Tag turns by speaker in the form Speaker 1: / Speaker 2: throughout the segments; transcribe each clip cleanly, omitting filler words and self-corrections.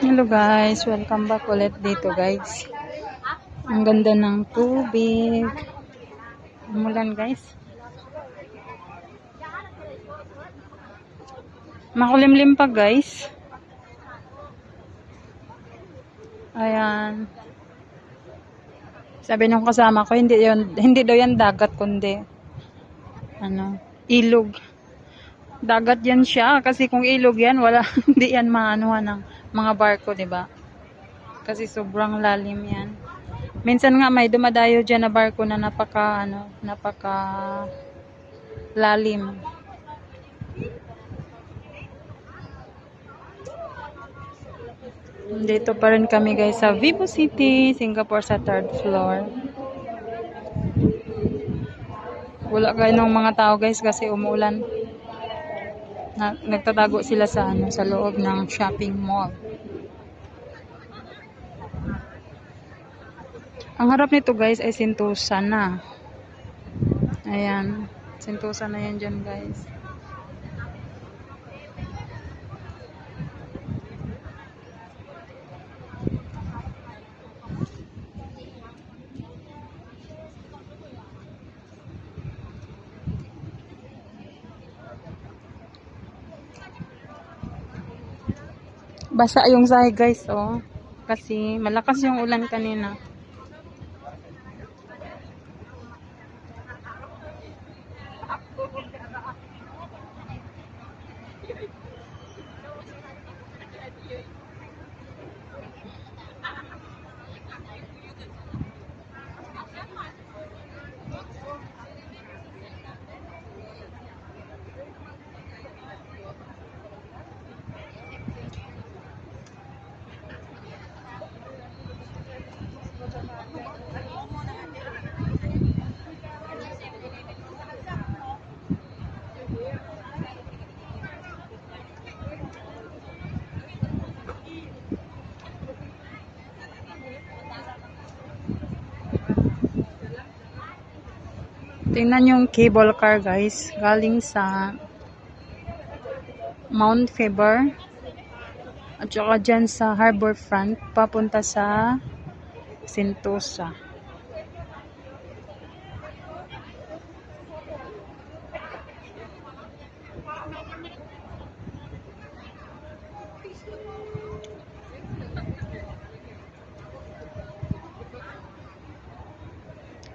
Speaker 1: Hello guys, welcome back ulit dito guys. Ang ganda ng tubig. Umulan guys. Makulimlim pa guys. Ayan. Sabi nung kasama ko, hindi daw yan dagat kundi ilog. Dagat yan siya kasi kung ilog yan, wala hindi yan maanuhan ng mga barko, 'di ba? Kasi sobrang lalim yan. Minsan nga may dumadayo dyan na barko na napaka lalim. Dito pa rin kami guys sa Vivo City, Singapore sa 3rd floor. Wala ganong mga tao guys kasi umulan. Nagtatago sila sa sa loob ng shopping mall. Ang harap nito guys ay Sentosa na. Ayan, Sentosa na yan dyan guys. Basa yung sahig guys, oh. Kasi malakas yung ulan kanina. Tingnan yung cable car guys, galing sa Mount Faber at saka dyan sa Harbor Front papunta sa Sentosa.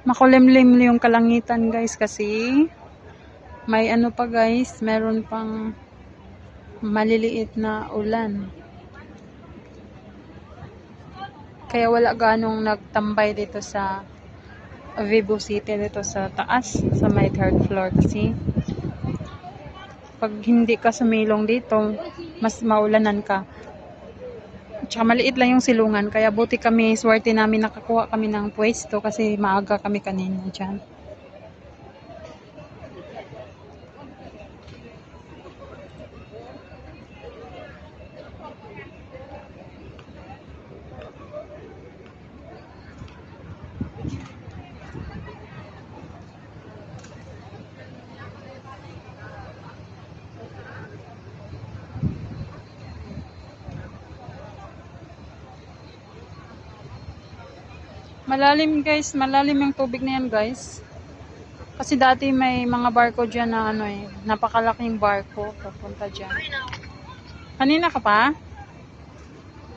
Speaker 1: Makulimlim yung kalangitan guys kasi may pa guys, meron pang maliliit na ulan. Kaya wala ganong nagtambay dito sa Vivo City, dito sa taas, sa may 3rd floor kasi pag hindi ka sumilong dito, mas maulanan ka. Tsaka maliit lang yung silungan, kaya buti kami, swerte namin nakakuha kami ng pwesto kasi maaga kami kanina dyan. Malalim guys, malalim yung tubig na yan guys. Kasi dati may mga barko dyan na napakalaking barko papunta dyan. Kanina ka pa?